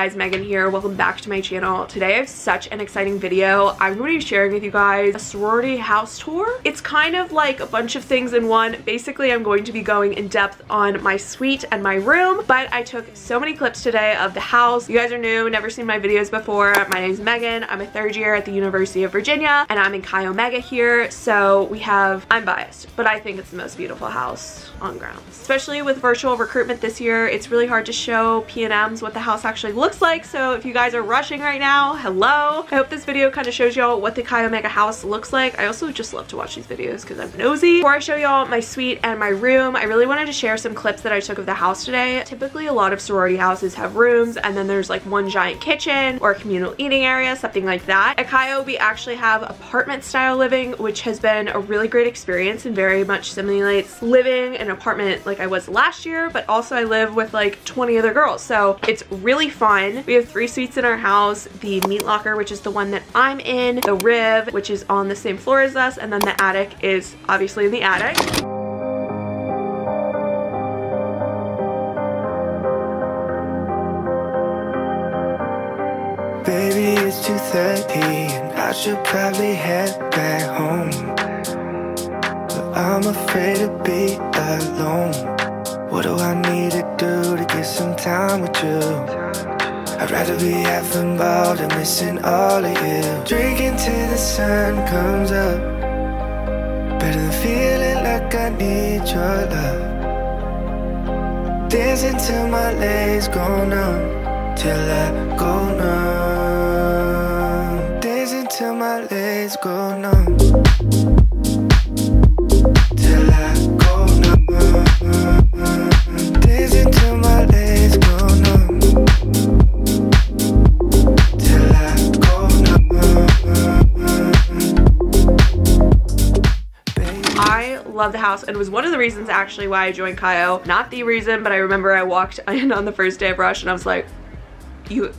guys, Megan here. Welcome back to my channel. Today I have such an exciting video. I'm going to be sharing with you guys a sorority house tour. It's kind of like a bunch of things in one. Basically, I'm going to be going in depth on my suite and my room, but I took so many clips today of the house. You guys are new, never seen my videos before. My name is Megan. I'm a third year at the University of Virginia, and I'm in Chi Omega here. So we have, I'm biased, but I think it's the most beautiful house on ground. Especially with virtual recruitment this year, it's really hard to show P&Ms what the house actually looks like. So if you guys are rushing right now, hello. I hope this video kind of shows y'all what the Chi Omega house looks like. I also just love to watch these videos because I'm nosy. Before I show y'all my suite and my room, I really wanted to share some clips that I took of the house today. Typically a lot of sorority houses have rooms and then there's like one giant kitchen or a communal eating area, something like that. At Chi O, we actually have apartment style living, which has been a really great experience and very much simulates living in an apartment like I was last year, but also I live with like 20 other girls, so it's really fun. We have 3 suites in our house: the meat locker, which is the one that I'm in, the rib, which is on the same floor as us, and then the attic is obviously in the attic. Baby, it's 2:30 and I should probably head back home, but I'm afraid to be alone. What do I need to do to get some time with you? I'd rather be half involved and missing all of you. Drinking till the sun comes up, better than feeling like I need your love. Dancing till my legs go numb, till I go numb. Dancing till my legs go numb, till I go numb. Dancing till my legs go numb, till I go numb. I love the house, and it was one of the reasons actually why I joined Chi O. Not the reason, but I remember I walked in on the first day of rush and I was like,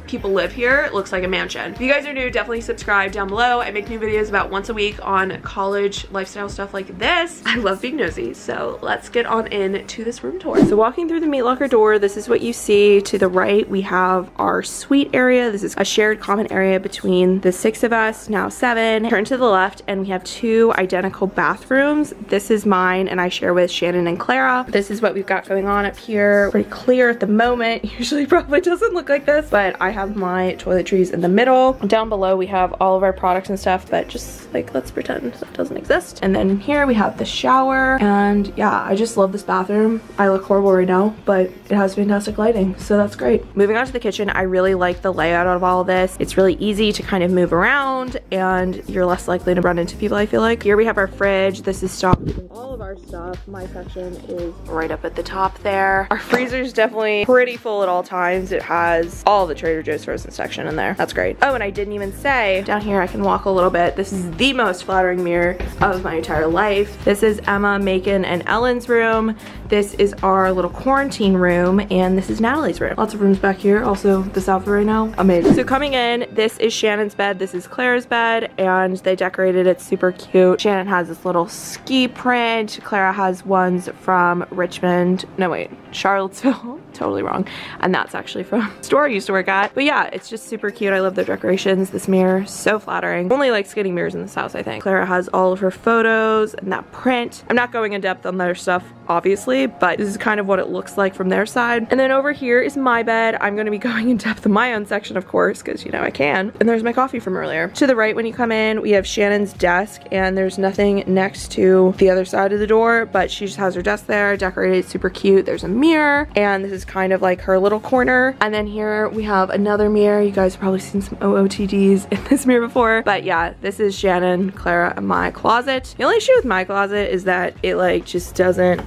people live here. It looks like a mansion. If you guys are new, definitely subscribe down below. I make new videos about once a week on college lifestyle stuff like this. I love being nosy, so let's get on into this room tour. So walking through the meat locker door, this is what you see. To the right, we have our suite area. This is a shared common area between the 6 of us, now 7. Turn to the left and we have 2 identical bathrooms. This is mine and I share with Shannon and Clara. This is what we've got going on up here. Pretty clear at the moment. Usually probably doesn't look like this, but I have my toiletries in the middle. Down below we have all of our products and stuff, but just like let's pretend that doesn't exist. And then here we have the shower, and yeah, I just love this bathroom. I look horrible right now, but it has fantastic lighting, so that's great. Moving on to the kitchen, I really like the layout of all of this. It's really easy to kind of move around and you're less likely to run into people, I feel like. Here we have our fridge. This is stocked with all of our stuff. My section is right up at the top there. Our freezer is definitely pretty full at all times. It has all the Trader Joe's frozen section in there. That's great. Oh, and I didn't even say, down here I can walk a little bit. This is the most flattering mirror of my entire life. This is Emma, Macon, and Ellen's room. This is our little quarantine room, and this is Natalie's room. Lots of rooms back here. Also, this outfit right now, amazing. So coming in, this is Shannon's bed, this is Clara's bed, and they decorated it super cute. Shannon has this little ski print. Clara has ones from Richmond. No, wait, Charlottesville. Totally wrong. And that's actually from a store I used to work at. But yeah, it's just super cute. I love the decorations. This mirror, so flattering. Only like getting mirrors in this house, I think. Clara has all of her photos and that print. I'm not going in depth on their stuff, obviously, but this is kind of what it looks like from their side. And then over here is my bed. I'm going to be going in depth in my own section, of course, because you know I can. And there's my coffee from earlier. To the right, when you come in, we have Shannon's desk, and there's nothing next to the other side of the door, but she just has her desk there, decorated super cute. There's a mirror, and this is kind of like her little corner. And then here we have another mirror. You guys have probably seen some OOTDs in this mirror before, but yeah, this is Shannon, Clara, and my closet. The only issue with my closet is that it like just doesn't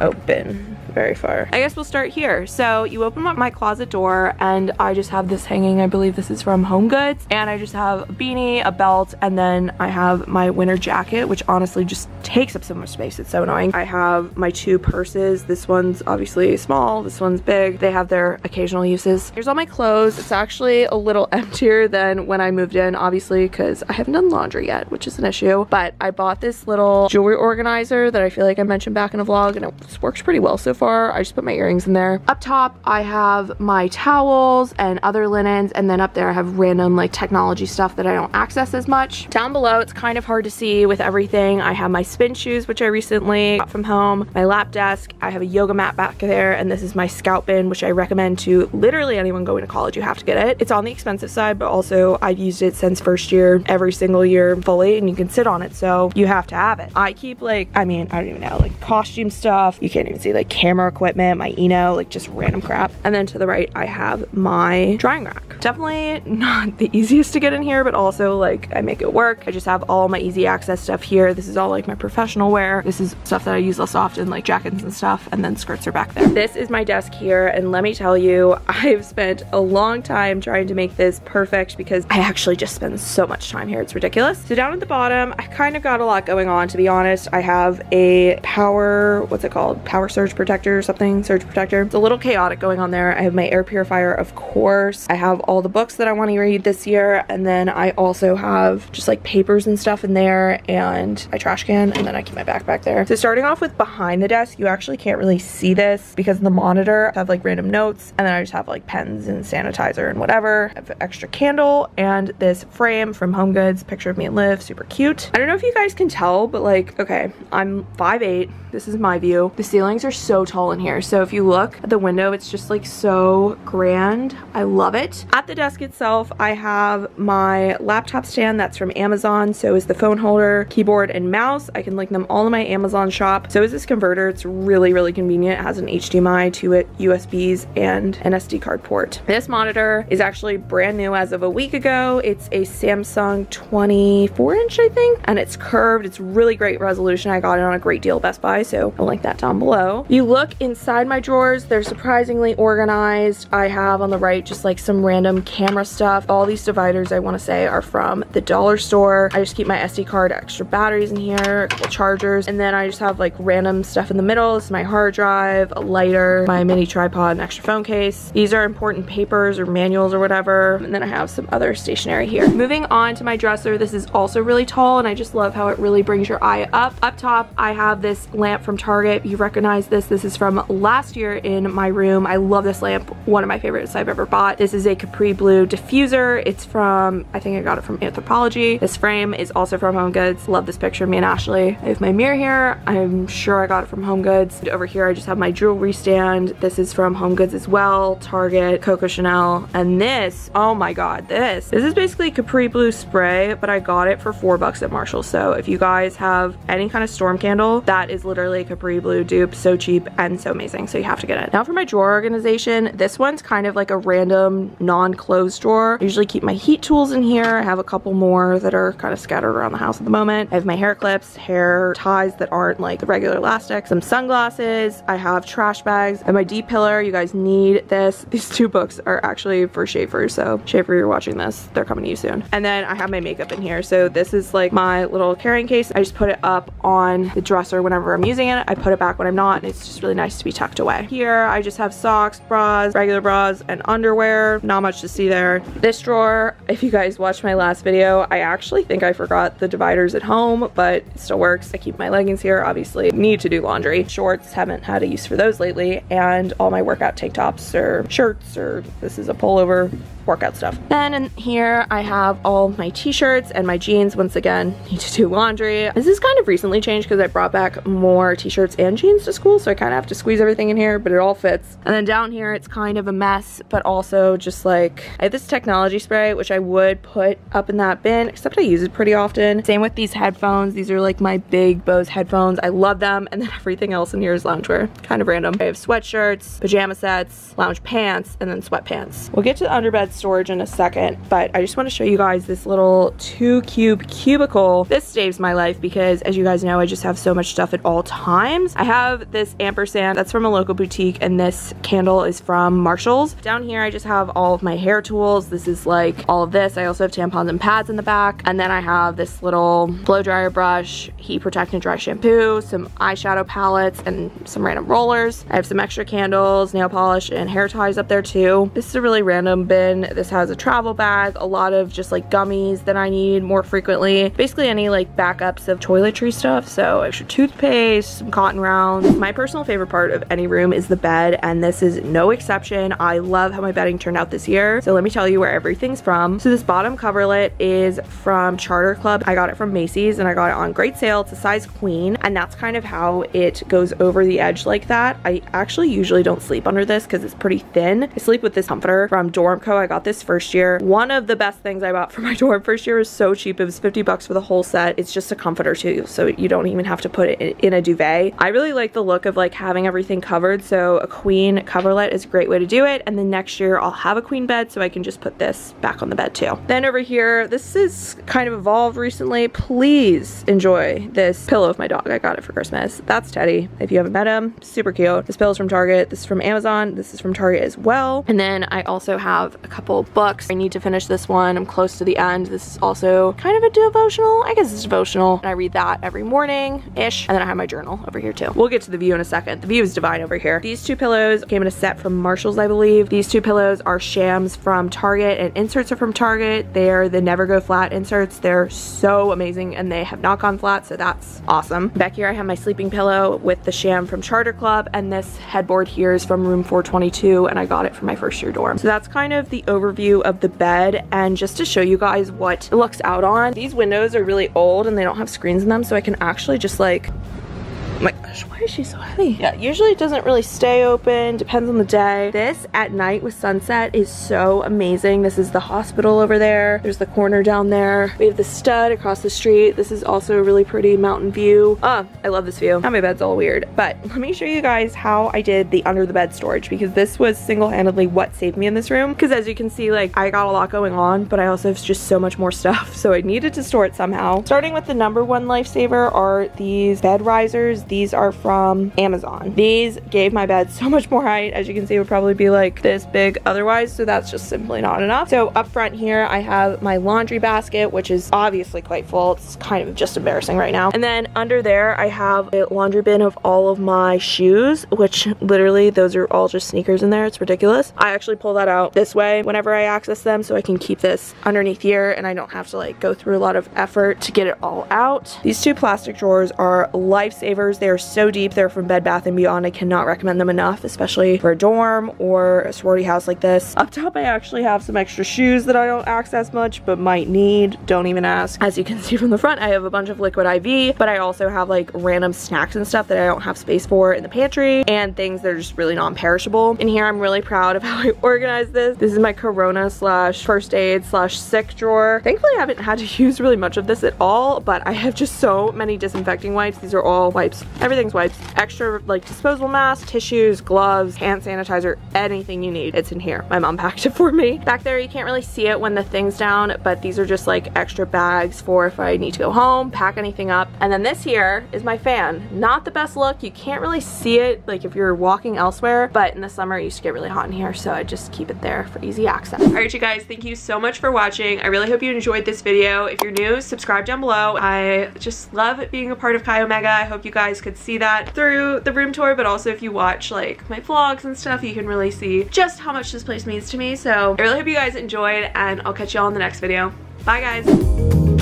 open very far. I guess we'll start here. So you open up my closet door and I just have this hanging. I believe this is from Home Goods, and I just have a beanie, a belt, and then I have my winter jacket, which honestly just takes up so much space. It's so annoying. I have my 2 purses. This one's obviously small, this one's big. They have their occasional uses. Here's all my clothes. It's actually a little emptier than when I moved in, obviously, because I haven't done laundry yet, which is an issue, but I bought this little jewelry organizer that I feel like I mentioned back in a vlog, and it works pretty well so far. far. I just put my earrings in there. Up top, I have my towels and other linens, and then up there I have random like technology stuff that I don't access as much. Down below, it's kind of hard to see with everything. I have my spin shoes, which I recently got from home, my lap desk, I have a yoga mat back there, and this is my scout bin, which I recommend to literally anyone going to college. You have to get it. It's on the expensive side, but also I've used it since first year, every single year fully, and you can sit on it, so you have to have it. I keep like, I mean, I don't even know, like costume stuff. You can't even see, like camera equipment, my Eno, like just random crap. And then to the right, I have my drying rack. Definitely not the easiest to get in here, but also like I make it work. I just have all my easy access stuff here. This is all like my professional wear. This is stuff that I use less often, like jackets and stuff, and then skirts are back there. This is my desk here, and let me tell you, I've spent a long time trying to make this perfect because I actually just spend so much time here. It's ridiculous. So down at the bottom, I kind of got a lot going on, to be honest. I have a power, what's it called? Power surge protector or something, surge protector. It's a little chaotic going on there. I have my air purifier, of course. I have all the books that I want to read this year, and then I also have just like papers and stuff in there, and my trash can, and then I keep my backpack there. So starting off with behind the desk, you actually can't really see this because in the monitor I have like random notes, and then I just have like pens and sanitizer and whatever. I have an extra candle and this frame from HomeGoods, picture of me and Liv, super cute. I don't know if you guys can tell, but like, okay, I'm 5'8". This is my view. The ceilings are so tall in here, so if you look at the window, it's just like so grand. I love it. At the desk itself, I have my laptop stand that's from Amazon. So is the phone holder, keyboard, and mouse. I can link them all in my Amazon shop. So is this converter. It's really, really convenient. It has an HDMI to it, USBs, and an SD card port. This monitor is actually brand new as of a week ago. It's a Samsung 24-inch, I think, and it's curved. It's really great resolution. I got it on a great deal at Best Buy, so I'll link that down below. You look inside my drawers, they're surprisingly organized. I have on the right just like some random camera stuff. All these dividers, I want to say, are from the dollar store. I just keep my SD card, extra batteries in here, a couple chargers, and then I just have like random stuff in the middle. This is my hard drive, a lighter, my mini tripod, and extra phone case. These are important papers or manuals or whatever, and then I have some other stationery here. Moving on to my dresser, this is also really tall, and I just love how it really brings your eye up. Up top, I have this lamp from Target. You recognize this. This is from last year in my room. I love this lamp. One of my favorites I've ever bought. This is a Capri Blue diffuser. It's from, I think I got it from Anthropologie. This frame is also from HomeGoods. Love this picture of me and Ashley. I have my mirror here. I'm sure I got it from HomeGoods. And over here, I just have my jewelry stand. This is from HomeGoods as well. Target, Coco Chanel. And this, oh my God, this is basically Capri Blue spray, but I got it for $4 at Marshall. So if you guys have any kind of storm candle, that is literally a Capri Blue dupe. So cheap and so amazing. So you have to get it. Now for my drawer organization, this one's kind of like a random non-closed drawer. I usually keep my heat tools in here. I have a couple more that are kind of scattered around the house at the moment. I have my hair clips, hair ties that aren't like the regular elastic, some sunglasses. I have trash bags and my deep pillar. You guys need this. These two books are actually for Schaefer. So Schaefer, you're watching this, they're coming to you soon. And then I have my makeup in here. So this is like my little carrying case. I just put it up on the dresser whenever I'm using it. I put it back when I'm not, and it's just really nice to be tucked away. Here, I just have socks, bras, regular bras, and underwear. Not much to see there. This drawer, if you guys watched my last video, I actually think I forgot the dividers at home, but it still works. I keep my leggings here, obviously need to do laundry. Shorts, haven't had a use for those lately, and all my workout tank tops or shirts, or this is a pullover, workout stuff. Then in here, I have all my t-shirts and my jeans. Once again, need to do laundry. This is kind of recently changed because I brought back more t-shirts and jeans to school, so I kind of have to squeeze everything in here, but it all fits. And then down here, it's kind of a mess, but also just like, I have this technology spray, which I would put up in that bin, except I use it pretty often. Same with these headphones. These are like my big Bose headphones. I love them. And then everything else in here is loungewear. Kind of random. I have sweatshirts, pajama sets, lounge pants, and then sweatpants. We'll get to the underbed storage in a second, but I just want to show you guys this little 2-cube cubicle. This saves my life because, as you guys know, I just have so much stuff at all times. I have this ampersand that's from a local boutique, and this candle is from Marshall's. Down here, I just have all of my hair tools. This is like all of this. I also have tampons and pads in the back, and then I have this little blow dryer brush, heat protectant dry shampoo, some eyeshadow palettes, and some random rollers. I have some extra candles, nail polish, and hair ties up there too. This is a really random bin. This has a travel bag, a lot of just like gummies that I need more frequently, basically any like backups of toiletry stuff. So extra toothpaste, some cotton rounds. My personal favorite part of any room is the bed, and this is no exception. I love how my bedding turned out this year. So let me tell you where everything's from. So this bottom coverlet is from Charter Club. I got it from Macy's and I got it on great sale. It's a size queen, and that's kind of how it goes over the edge like that. I actually usually don't sleep under this because it's pretty thin. I sleep with this comforter from Dormco. I got this first year. One of the best things I bought for my dorm first year was so cheap. It was 50 bucks for the whole set. It's just a comforter too, so you don't even have to put it in a duvet. I really like the look of like having everything covered, so a queen coverlet is a great way to do it. And then next year I'll have a queen bed, so I can just put this back on the bed too. Then over here, this is kind of evolved recently. Please enjoy this pillow of my dog. I got it for Christmas. That's Teddy. If you haven't met him, super cute. This pillow's from Target. This is from Amazon. This is from Target as well. And then I also have a couple books. I need to finish this one. I'm close to the end. This is also kind of a devotional. I guess it's devotional. And I read that every morning-ish. And then I have my journal over here too. We'll get to the view in a second. The view is divine over here. These two pillows came in a set from Marshall's, I believe. These two pillows are shams from Target, and inserts are from Target. They're the Never Go Flat inserts. They're so amazing, and they have not gone flat, so that's awesome. Back here I have my sleeping pillow with the sham from Charter Club, and this headboard here is from room 422, and I got it for my first year dorm. So that's kind of the overview of the bed, and just to show you guys what it looks out on, these windows are really old and they don't have screens in them, so I can actually just like, oh my gosh, why is she so heavy? Yeah, usually it doesn't really stay open, depends on the day. This at night with sunset is so amazing. This is the hospital over there. There's the corner down there. We have the stud across the street. This is also a really pretty mountain view. I love this view. Now my bed's all weird, but let me show you guys how I did the under the bed storage, because this was single-handedly what saved me in this room. Because as you can see, like, I got a lot going on, but I also have just so much more stuff, so I needed to store it somehow. Starting with the number one lifesaver are these bed risers. These are from Amazon. These gave my bed so much more height. As you can see, it would probably be like this big otherwise, so that's just simply not enough. So up front here, I have my laundry basket, which is obviously quite full. It's kind of just embarrassing right now. And then under there, I have a laundry bin of all of my shoes, which literally those are all just sneakers in there. It's ridiculous. I actually pull that out this way whenever I access them, so I can keep this underneath here and I don't have to like go through a lot of effort to get it all out. These two plastic drawers are lifesavers. They are so deep. They're from Bed Bath & Beyond. I cannot recommend them enough, especially for a dorm or a sorority house like this. Up top, I actually have some extra shoes that I don't access much, but might need. Don't even ask. As you can see from the front, I have a bunch of liquid IV, but I also have like random snacks and stuff that I don't have space for in the pantry, and things that are just really non-perishable. In here, I'm really proud of how I organized this. This is my Corona slash first aid slash sick drawer. Thankfully, I haven't had to use really much of this at all, but I have just so many disinfecting wipes. These are all wipes. Everything's wipes. Extra like disposable masks, tissues, gloves, hand sanitizer, anything you need. It's in here. My mom packed it for me. Back there, you can't really see it when the thing's down, but these are just like extra bags for if I need to go home, pack anything up. And then this here is my fan. Not the best look. You can't really see it like if you're walking elsewhere, but in the summer it used to get really hot in here, so I just keep it there for easy access. All right, you guys, thank you so much for watching. I really hope you enjoyed this video. If you're new, subscribe down below. I just love being a part of Chi Omega. I hope you guys could see that through the room tour, but also if you watch like my vlogs and stuff, you can really see just how much this place means to me. So I really hope you guys enjoyed, and I'll catch y'all in the next video. Bye guys.